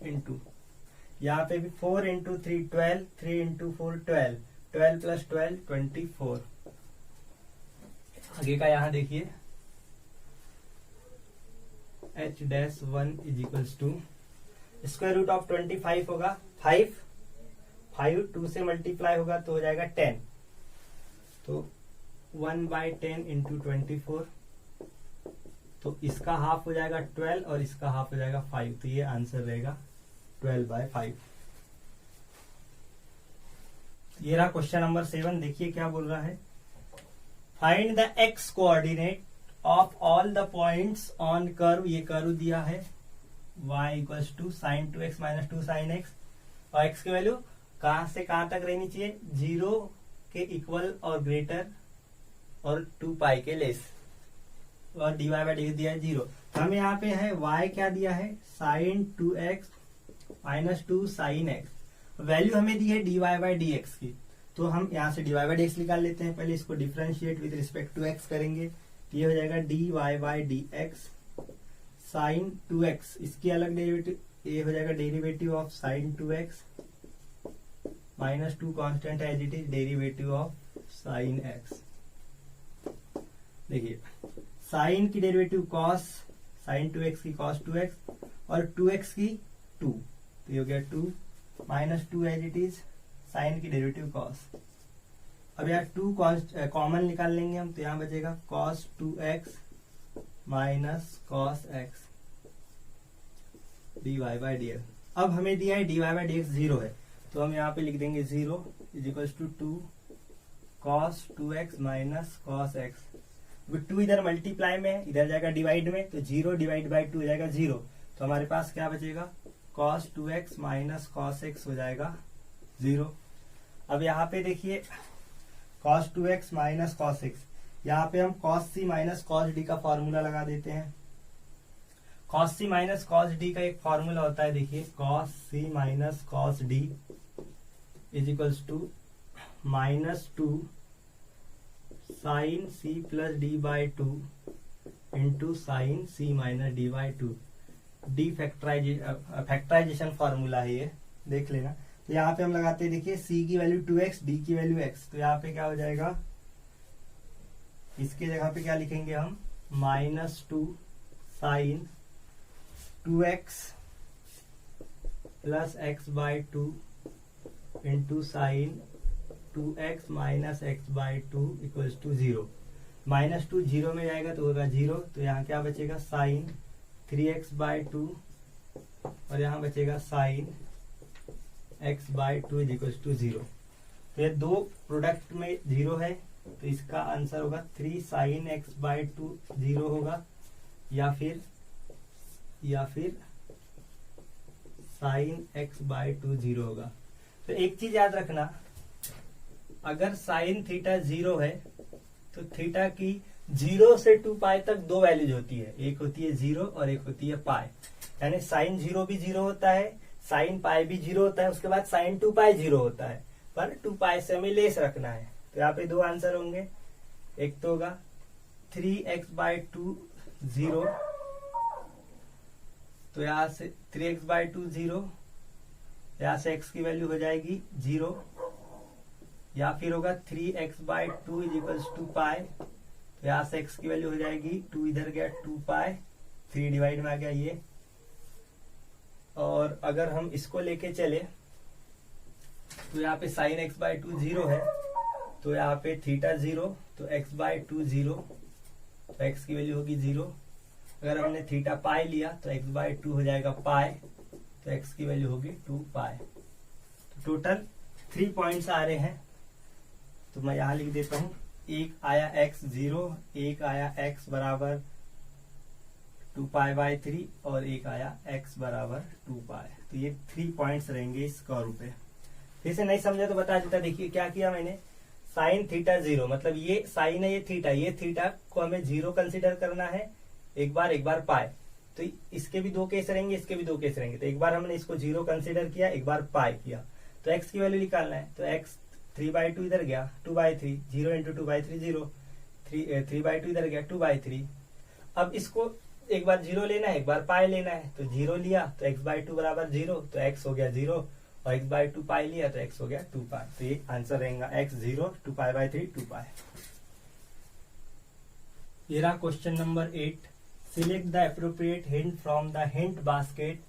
Speaker 1: इंटू, यहाँ पे भी 4 इंटू 3 12, 3 इंटू 4 12, 12 प्लस 12 24। आगे का यहाँ देखिए h'1 is equals to square root of 25 होगा 5, 2 से मल्टीप्लाई होगा तो हो जाएगा 10, तो 1/10 इंटू 24, तो इसका हाफ हो जाएगा 12 और इसका हाफ हो जाएगा 5, तो ये आंसर रहेगा 12/5। ये रहा क्वेश्चन नंबर 7। देखिए क्या बोल रहा है, find the x coordinate of all the points on curve. ये कर्व दिया है y equals to sin 2x minus 2 sin x, और x की वैल्यू कहां से कहां तक रहनी चाहिए, 0 के इक्वल और ग्रेटर और 2 पाई के लेस, और dy/dx दिया है 0। तो हमें यहाँ पे है y क्या दिया है, sin 2x minus 2 sin x, value हमें दी है dy/dx की, तो हम यहाँ से dy/dx निकाल लेते हैं। पहले इसको differentiate with respect to x करेंगे, तो ये हो जाएगा dy/dx sin 2x, इसकी अलग डेरिवेटिव, ये हो जाएगा derivative of sin 2x minus 2 constant है as it is, derivative of sin x। देखिए sin की डेरिवेटिव cos, sin 2x की cos 2x और 2x की 2, तो ये हो गया 2 minus 2 as it is, sin की डेरिवेटिव cos। अब यहाँ 2 कॉमन निकाल लेंगे हम, तो यहाँ बचेगा cos 2x minus cos x dy/dx। अब हमें दिया है dy/dx 0 है, तो हम यहाँ पे लिख देंगे 0 is equal to 2 cos 2x minus cos x। 2 इधर मल्टीप्लाई में है, इधर जाएगा डिवाइड में, तो 0 डिवाइड बाई 2 हो जाएगा 0, तो हमारे पास क्या बचेगा, cos 2x minus cos x हो जाएगा 0। अब यहाँ पे देखिए cos 2x minus cos x, यहाँ पे हम cos c minus cos d का फॉर्मूला लगा देते हैं। cos c minus cos d का एक फॉर्मूला होता है, देखिए cos c minus cos d is equals to -2 sin c plus d/2 into sin c minus d/2। The factorization formula है ये, देख लेना। तो यहाँ पे हम लगाते हैं, देखिए c की वैल्यू 2x, d की वैल्यू x, तो यहाँ पे क्या हो जाएगा, इसके जगह पे क्या लिखेंगे हम, -2 sin 2x plus x/2 into sin 2x minus x/2 equals to 0। -2 0 में जाएगा तो होगा 0, तो यहाँ क्या बचेगा, sin 3x/2 और यहाँ बचेगा sin x/2 is equals to 0। तो ये दो प्रोडक्ट में 0 है, तो इसका आंसर होगा 3 sin x/2 0 होगा, या फिर साइन एक्स बाय 2 जीरो होगा। तो एक चीज याद रखना, अगर साइन थीटा 0 है तो थीटा की 0 से 2 पाई तक दो वैल्यूज होती है, एक होती है 0 और एक होती है पाई। यानी साइन 0 भी 0 होता है, साइन पाई भी 0 होता है, उसके बाद साइन 2 पाई 0 होता है, पर 2 पाई से हमें लेस रखना है। तो यहाँ पे दो आंसर होंगे, एक तो होगा 3x बाय 2 0, तो यहाँ से 3x बाय 2 0, यहाँ से x की वैल्यू हो जाएगी 0, या फिर होगा 3x by 2 is equals to pi, तो यहाँ से x की वैल्यू हो जाएगी 2, इधर गया 2 पाई, 3 डिवाइड में आ गया ये। और अगर हम इसको लेके चले तो यहाँ पे साइन एक्स बाय 2 0 है, तो यहाँ पे थीटा 0, तो x बाय 2 0, तो x की वैल्यू होगी 0। अगर हमने थीटा पाई लिया तो x बाय 2 हो जाएगा पाई, तो x की वैल्यू होगी 2 पाई। तो टोटल 3 पॉइंट्स आ रहे हैं, तो मैं यहां लिख देता हूं, एक आया x 0, एक आया x बराबर 2 पाई बाय 3 और एक आया x बराबर 2 पाई। तो ये 3 पॉइंट्स रहेंगे इस कर्व पे। फिर से नहीं समझा तो बता देता। देखिए क्या किया मैंने, साइन थीटा 0, मतलब ये साइन है, ये थीटा को हमें 0 कंसिडर करना है, एक बार पाई। तो इसके भी दो केस रहेंगे, इसके भी दो केस रहेंगे। तो एक बार हमने इसको 0 कंसिडर किया, एक बार पाई किया, तो x की वैल्यू निकालना है। तो x 3/2 इधर गया 2/3, 0 इंटू 2/3 0, 3/2 इधर गया 2/3। अब इसको एक बार 0 लेना है, एक बार पाई लेना है, तो 0 लिया तो x/2 बराबर 0, तो x हो गया 0, और x/2 पाई लिया तो x हो गया 2 पाई। तो ये आंसर रहेगा x 0, 2 पाई/3 2 पाई। ये रहा question number 8। Select the appropriate hint from the hint basket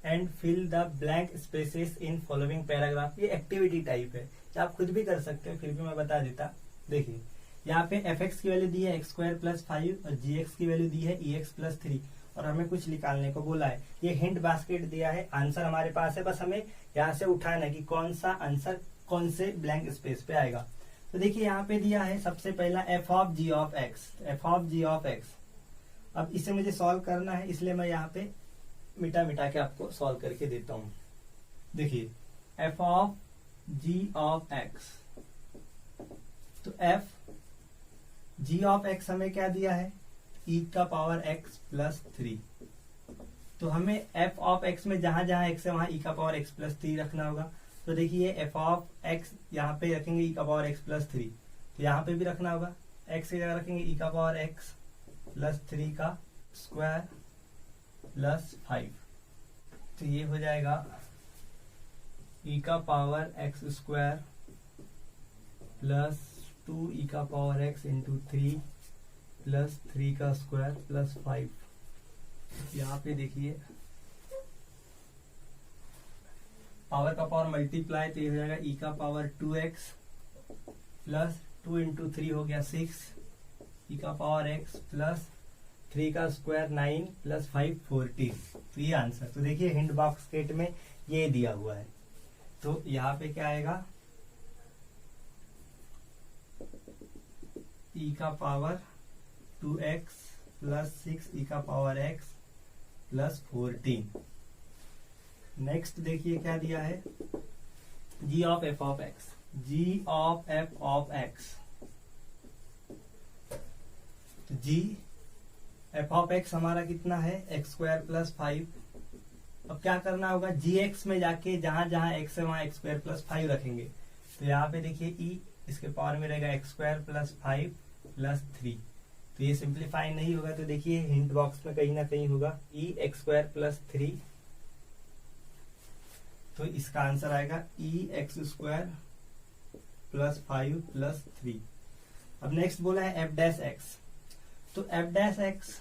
Speaker 1: and fill the blank spaces in following paragraph. ये एक्टिविटी टाइप है, आप खुद भी कर सकते हो, फिर भी मैं बता देता। देखिए यहाँ पे fx की वैल्यू दी है x² + 5 और gx की वैल्यू दी है ex + 3, और हमें कुछ निकालने को बोला है। ये हिंट बास्केट दिया है, आंसर हमारे पास है, बस हमें यहाँ से उठाना है कि कौन सा आंसर कौन से ब्लैंक स्पेस पे आएगा। तो देखिए यहाँ पे दिया है सबसे पहला f of g of x। अब इसे मुझे सॉल्व करना है, इसलिए मैं यहाँ पे मिटा के आपको सॉल्व करके देता हूँ। देखिए f of g of x, तो f g ऑफ x हमें क्या दिया है, e का पावर x + 3। तो हमें f ऑफ x में जहां जहां x है वहां e का पावर x + 3 रखना होगा। तो देखिए f ऑफ x यहाँ पे रखेंगे e का पावर x + 3, तो यहाँ पे भी रखना होगा, x की जगह रखेंगे e का पावर x + 3 का स्क्वायर + 5। तो ये हो जाएगा e का पावर x² + 2 e का पावर x इंटू 3 + 3 का स्क्वायर + 5। यहाँ पे देखिए पावर का पावर मल्टीप्लाई, तो ये हो जाएगा e का पावर 2x + 2 इंटू 3 हो गया 6, e का पावर x + 3 का स्क्वायर 9 + 5 14। तो ये आंसर। तो देखिए हिंट बास्केट में ये दिया हुआ है, तो यहाँ पे क्या आएगा, e का पावर 2x + 6 e का पावर x + 14। नेक्स्ट देखिए क्या दिया है, g of f of x, g of f of x। तो g f ऑफ x हमारा कितना है, x² + 5। अब क्या करना होगा, gx में जाके जहां जहां x है वहां x² + 5 रखेंगे। तो यहाँ पे देखिए e इसके पावर में रहेगा x² + 5 + 3। तो ये सिंप्लीफाई नहीं होगा, तो देखिए हिंट बॉक्स में कहीं ना कहीं होगा e x² + 3। तो इसका आंसर आएगा e x² + 5 + 3। अब नेक्स्ट बोला है f'(x). तो f'(x)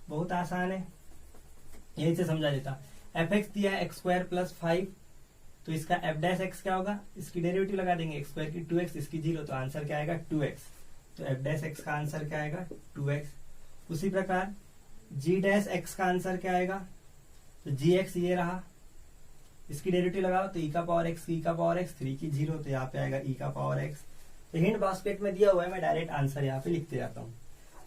Speaker 1: बहुत आसान है, यही से समझा देता। fx दिया है x² + 5, तो इसका f'(x) क्या होगा, इसकी डेरिवेटिव लगा देंगे, x² की 2x, इसकी 0, तो आंसर क्या आएगा 2x। तो f'(x) का आंसर क्या आएगा 2x। उसी प्रकार g'(x) का आंसर क्या आएगा, तो gx ये रहा, इसकी डेरिवेटिव लगाओ तो e का पावर x, 3 की 0, तो यहाँ पे आएगा e का पावर x। तो हिंट बास्केट में दिया हुआ है, मैं डायरेक्ट आंसर यहाँ पे लिखते जाता हूँ।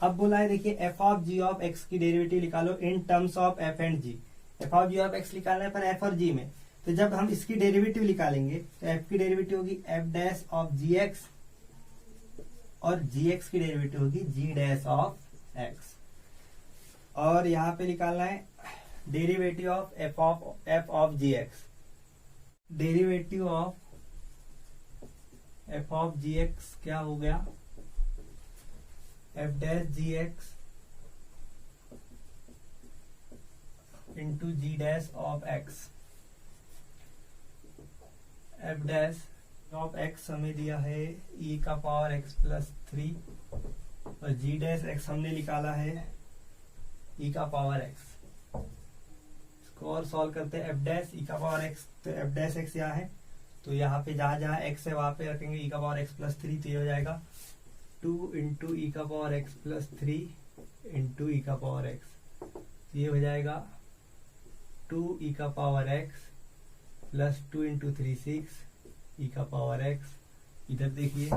Speaker 1: अब बोला है देखिए f of g of x की डेरिवेटिव निकालो इन terms of f and g। f of g of x निकालना है पर f और g में, तो जब हम इसकी डेरिवेटिव निकालेंगे तो एफ की डेरिवेटिव होगी f dash of g x और जी एक्स की डेरिवेटिव होगी जी डैश ऑफ एक्स। और यहाँ पे निकालना है derivative of f of g x. Derivative of f of g x क्या हो गया, f dash g x into g dash of x. F dash of x हमें दिया है ई का पावर एक्स प्लस 3 और जी डैश एक्स हमने निकाला है ई का पावर एक्स। इसको और सॉल्व करते हैं, एफ डैश ई का पावर एक्स, तो एफ डैश एक्स यहाँ है तो यहाँ पे जहां जहां एक्स है वहां पे रखेंगे ई का पावर एक्स प्लस 3, तो ये हो जाएगा 2 इंटू ई का पावर एक्स प्लस 3 इंटू ई का पावर एक्स। ये हो जाएगा 2 ई का पावर एक्स प्लस 2 इंटू 3 6 ई का पावर एक्स। इधर देखिए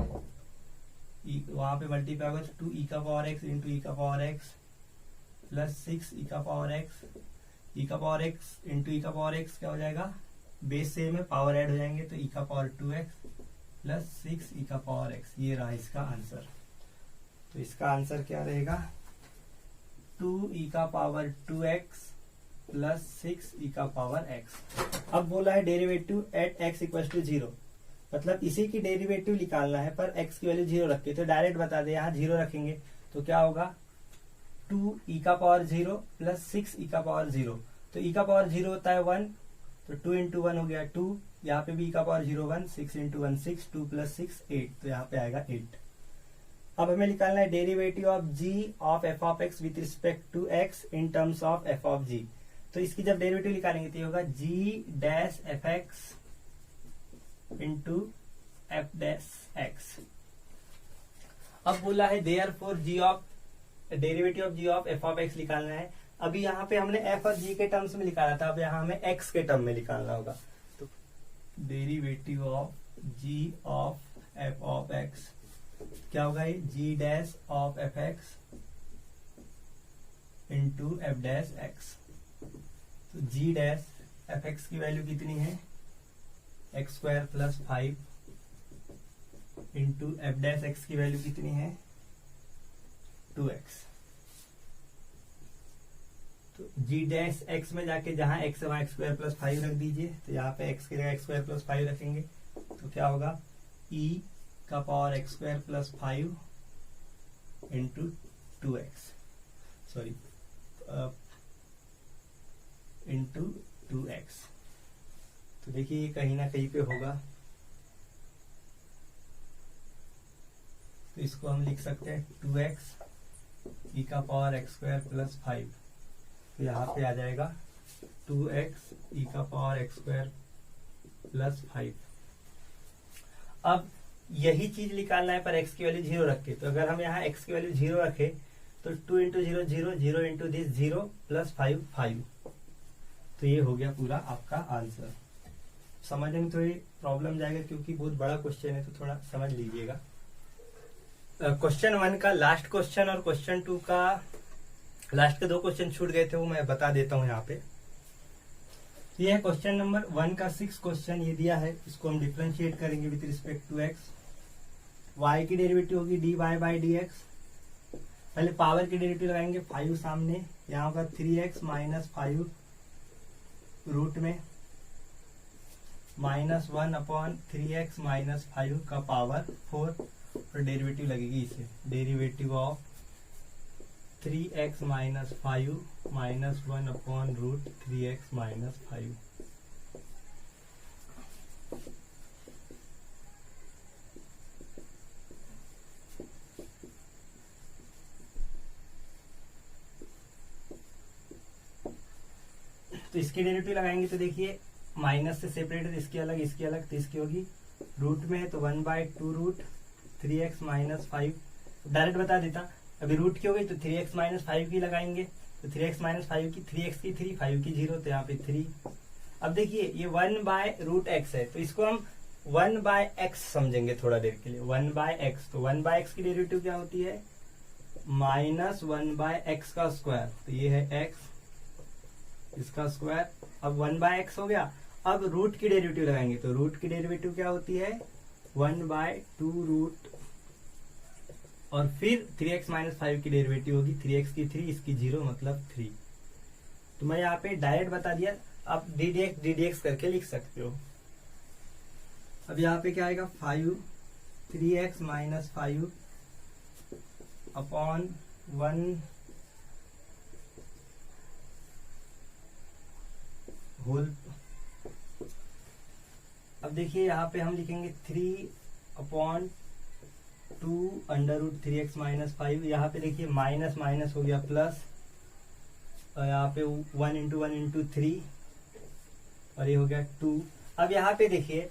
Speaker 1: वहां पे मल्टीप्लाई होगा 2 ई का पावर एक्स इंटू ई का पावर एक्स प्लस 6 ई का पावर एक्स। ई का पावर एक्स इंटू ई का पावर एक्स क्या हो जाएगा, बेस सेम है, पावर ऐड हो जाएंगे तो ई का पावर 2x प्लस 6 ई का पावर x। ये रहा इसका आंसर। तो इसका आंसर क्या रहेगा 2 ई का पावर 2x प्लस 6 ई का पावर x। अब बोला है derivative at x equal to 0, मतलब इसी की डेरिवेटिव निकालना है पर x की वैल्यू 0 रख के, तो डायरेक्ट बता दे यहाँ 0 रखेंगे तो क्या होगा 2 ई का पावर 0 प्लस 6 ई का पावर 0। तो ई का पावर 0 होता है 1, तो 2 इंटू 1 हो गया 2, यहाँ पे भी ई का पावर 0 1, 6 इंटू 1 6, 2 प्लस 6 8, तो यहाँ पे आएगा 8। अब हमें निकालना है derivative of g of f of x with respect to x in terms of f of g। तो इसकी जब डेरिवेटिव निकालेंगे तो ये होगा g dash F x into f dash x. अब बोला है therefore g of derivative of g of f of x निकालना है। अभी यहाँ पे हमने f और g के टर्म्स में निकाला था, अब यहाँ हमें x के टर्म में निकालना होगा। तो derivative of g of f of x क्या होगा, ये g dash of F x into f dash x. तो g डैश एफ एक्स की वैल्यू कितनी है x square plus 5 into f dash x की वैल्यू कितनी है 2x। तो g डैश x में जाके जहां x है वहां एक्स स्क्वायर प्लस 5 रख दीजिए, तो यहाँ पे x की जगह एक्स स्क्वायर प्लस 5 रखेंगे तो क्या होगा e का power x square plus 5 into 2x, sorry into 2x। तो देखिए ये कहीं ना कहीं पे होगा, तो इसको हम लिख सकते हैं 2x ई का पावर एक्स स्क्वायर प्लस 5, तो यहाँ पे आ जाएगा 2x ई का पावर एक्स स्क्वायर प्लस 5। अब यही चीज निकालना है पर x की वैल्यू 0 रख के, तो अगर हम यहाँ x की वैल्यू 0 रखे तो 2 इंटू 0 0, 0 इंटू दिस 0 प्लस 5 5। तो ये हो गया पूरा आपका आंसर। समझने में थोड़ी प्रॉब्लम जाएगा क्योंकि बहुत बड़ा क्वेश्चन है, तो थोड़ा समझ लीजिएगा। क्वेश्चन 1 का लास्ट क्वेश्चन और क्वेश्चन 2 का लास्ट के 2 क्वेश्चन छूट गए थे, वो मैं बता देता हूँ यहाँ पे। ये है क्वेश्चन नंबर 1 का 6 क्वेश्चन ये दिया है, इसको हम डिफरेंशिएट करेंगे with respect to x। y की डेरिवेटिव होगी dy बाई dx। पहले पावर की डेरिवेटिव लगाएंगे, 5 सामने, यहाँ होगा 3x माइनस 5 रूट में माइनस 1 अपॉन 3x माइनस 5 का पावर 4, और डेरिवेटिव लगेगी इसे derivative of 3x minus 5 minus 1 upon root 3x minus 5। तो इसकी डेरिवेटिव लगाएंगे तो देखिए माइनस से सेपरेट है, इसकी अलग इसकी अलग, तो इसकी होगी रूट में है तो 1/2 रूट 3x माइनस 5। डायरेक्ट बता देता, अभी रूट की हो गई तो 3x माइनस 5 की लगाएंगे, तो 3x माइनस 5 की 3x की 3 5 की 0, तो यहाँ पे 3। अब देखिए ये 1/√x है, तो इसको हम 1/x समझेंगे थोड़ा देर के लिए, 1/x। तो 1/x की डेरिवेटिव क्या होती है माइनस 1/x का स्क्वायर, तो ये है x इसका स्क्वायर। अब 1/x हो गया, अब रूट की डेरिवेटिव लगाएंगे, तो रूट की डेरिवेटिव क्या होती है 1/2 रूट, और फिर 3x - 5 की डेरिवेटिव होगी 3x की 3, इसकी 0 मतलब 3। तो मैं यहाँ पे डायरेक्ट बता दिया, आप ddx करके लिख सकते हो। अब यहाँ पे क्या आएगा 3x - 5 अपॉन 1 होल। अब देखिए यहाँ पे हम लिखेंगे 3/2 √3x - 5। यहाँ पे देखिए माइनस माइनस हो गया प्लस, और यहाँ पे 1 × 1 × 3, और ये हो गया 2। अब यहाँ पे देखिए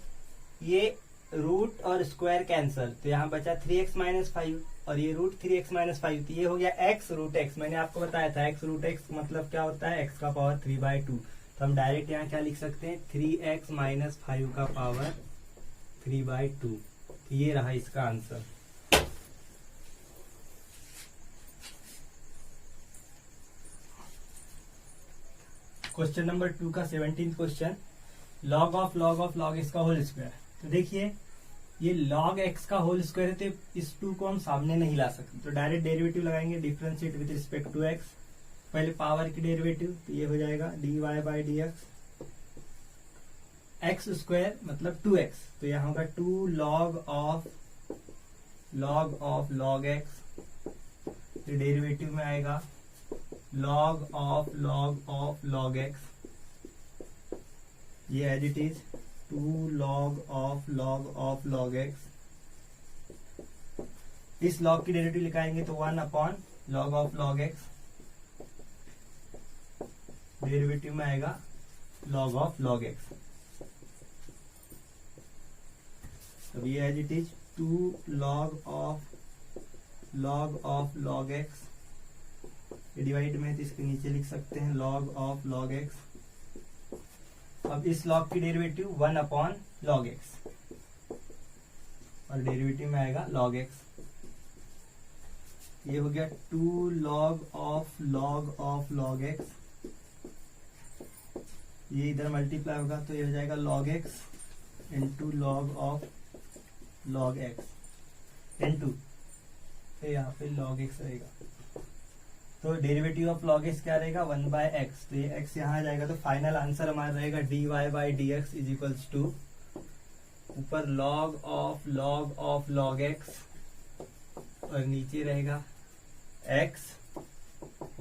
Speaker 1: ये रूट और स्क्वायर कैंसल, तो यहाँ बचा 3x - 5, और ये √3x - 5, तो ये हो गया x √x। मैंने आपको बताया था x √x मतलब क्या होता है x का पावर 3/2। तो हम डायरेक्ट यहाँ क्या लिख सकते हैं 3x - 5 का पावर 3/2। तो ये रहा इसका आंसर। क्वेश्चन नंबर 2 का 17th question, log of log x का होल स्क्वायर। तो देखिए ये log x का होल स्क्वायर है, तो इस 2 को हम सामने नहीं ला सकते, तो डायरेक्ट डेरिवेटिव लगाएंगे, differentiate with respect to x। पहले पावर की डेरिवेटिव, तो ये हो जाएगा dy/dx, x स्क्वायर मतलब 2x, तो यहाँ होगा 2 log ऑफ log x, तो डेरिवेटिव में आएगा log ऑफ log x, ये as it is 2 log of log x। इस log की डेरिवेटिव लिखाएंगे तो 1/log of log x, derivative में आएगा log ऑफ log x। अब ये as it is 2 log of log x, divide में तो इसके नीचे लिख सकते हैं log ऑफ log x। अब इस log की डेरिवेटिव 1/log x, और डेरिवेटिव में आएगा log x। ये हो गया 2 log ऑफ log x, ये इधर मल्टीप्लाई होगा तो ये हो जाएगा log x into log of log x into, तो यहाँ पे log x रहेगा, तो डेरिवेटिव ऑफ log x क्या रहेगा 1/x, तो ये x यहाँ आ जाएगा, तो फाइनल आंसर हमारा रहेगा dy/dx इज इक्वल्स टू ऊपर log ऑफ log x, और नीचे रहेगा x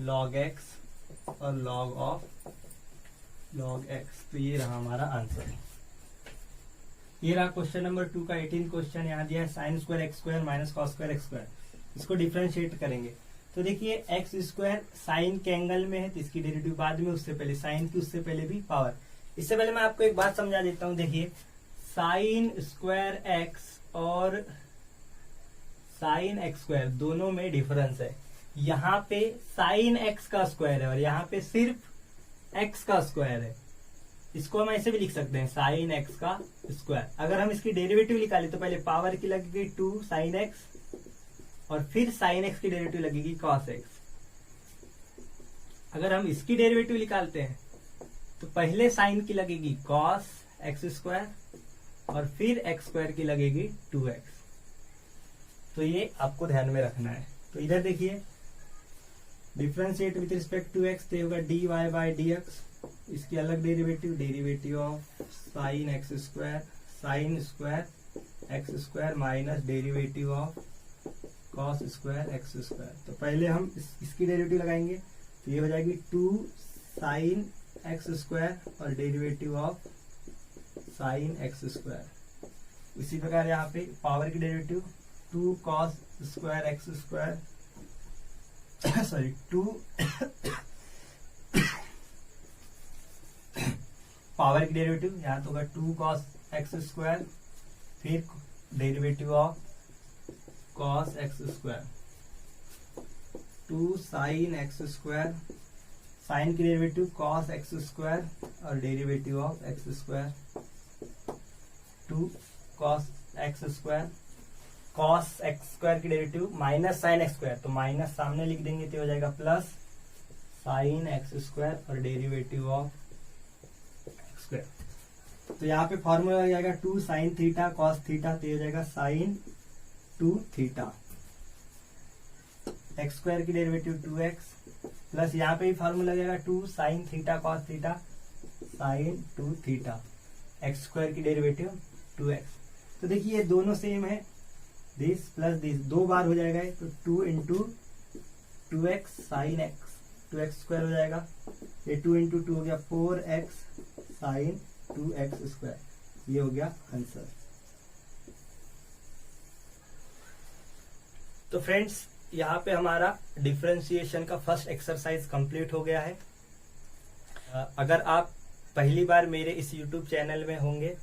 Speaker 1: log x और log ऑफ log x। तो ये रहा हमारा आंसर। ये रहा क्वेश्चन नंबर 2 का 18th क्वेश्चन। यहाँ दिया है sin square x square minus cos square x square, इसको डिफरेंशिएट करेंगे। तो देखिए एक्स स्क्वायर साइन के एंगल में है, तो इसकी डेरिवेटिव बाद में, उससे पहले साइन की, उससे पहले भी पावर। इससे पहले मैं आपको एक बात समझा देता हूँ। देखिए साइन स्क्वायर एक्स और साइन एक्स स्क्वायर दोनों में डिफरेंस है। यहाँ पे साइन एक्स का स्क्वायर है और यहाँ पे सिर्फ एक्स का स्क्वायर है। इसको हम ऐसे भी लिख सकते हैं साइन एक्स का स्क्वायर। अगर हम इसकी डेरिवेटिव निकालें तो पहले पावर की लगेगी 2 साइन एक्स, और फिर साइन एक्स की डेरिवेटिव लगेगी कॉस एक्स। अगर हम इसकी डेरिवेटिव निकालते हैं तो पहले साइन की लगेगी कॉस एक्स स्क्वायर, और फिर एक्स स्क्वायर की लगेगी 2x। तो ये आपको ध्यान में रखना है। तो इधर देखिए differentiate with respect to x, तो होगा dy/dx, इसकी अलग derivative, derivative of sine x square x square minus derivative of cos square x square. तो पहले हम इसकी डेरिवेटिव लगाएंगे, तो ये हो जाएगी 2 साइन एक्स स्क्वायर और derivative of sine x square. इसी प्रकार यहाँ पे पावर की derivative 2 cos square x square, sorry 2 power की डेरिवेटिव यहाँ तो होगा 2 कॉस एक्स स्क्वायर, फिर derivative of cos x square, 2 sine x square, sine की डेरिवेटिव कॉस एक्स स्क्वायर और derivative of x square, 2 cos x square, cos x square की derivative minus sine x square, तो minus सामने लिख देंगे तो हो जाएगा प्लस साइन एक्स स्क्वायर और डेरिवेटिव ऑफ एक्स स्क्वायर। तो यहाँ पे फॉर्मूला हो जाएगा 2 साइन थीटा कॉस थीटा, तो ये हो जाएगा साइन 2 थीटा। एक्स स्क्वायर की डेरिवेटिव 2x प्लस यहाँ पे भी फॉर्मूला लगेगा 2 sine theta cos theta sine 2 theta, x square की डेरिवेटिव 2x। तो देखिए ये दोनों सेम है, दिस प्लस दिस 2 बार हो जाएगा, तो 2 into 2x sign x, 2x square हो जाएगा, ये 2 इंटू 2 हो गया 4x साइन 2x स्क्वायर, ये हो गया आंसर। तो फ्रेंड्स यहाँ पे हमारा डिफरेंशिएशन का फर्स्ट एक्सरसाइज कंप्लीट हो गया है। अगर आप पहली बार मेरे इस YouTube चैनल में होंगे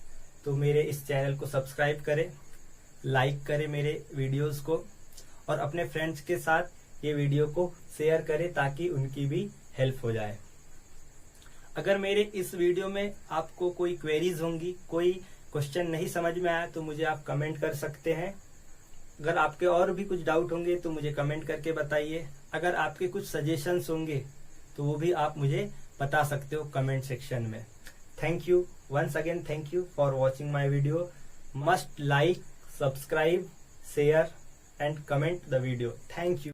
Speaker 1: तो मेरे इस चैनल को सब्सक्राइब करें, लाइक करें मेरे वीडियोस को, और अपने फ्रेंड्स के साथ ये वीडियो को शेयर करें ताकि उनकी भी हेल्प हो जाए। अगर मेरे इस वीडियो में आपको कोई क्वेरीज होंगी, कोई क्वेश्चन नहीं समझ में आया तो मुझे आप कमेंट कर सकते हैं। अगर आपके और भी कुछ डाउट होंगे तो मुझे कमेंट करके बताइए। अगर आपके कुछ सजेशंस होंगे तो वो भी आप मुझे बता सकते हो कमेंट सेक्शन में। Thank you once again, thank you for watching my video. Must like, subscribe, share and comment the video. Thank you.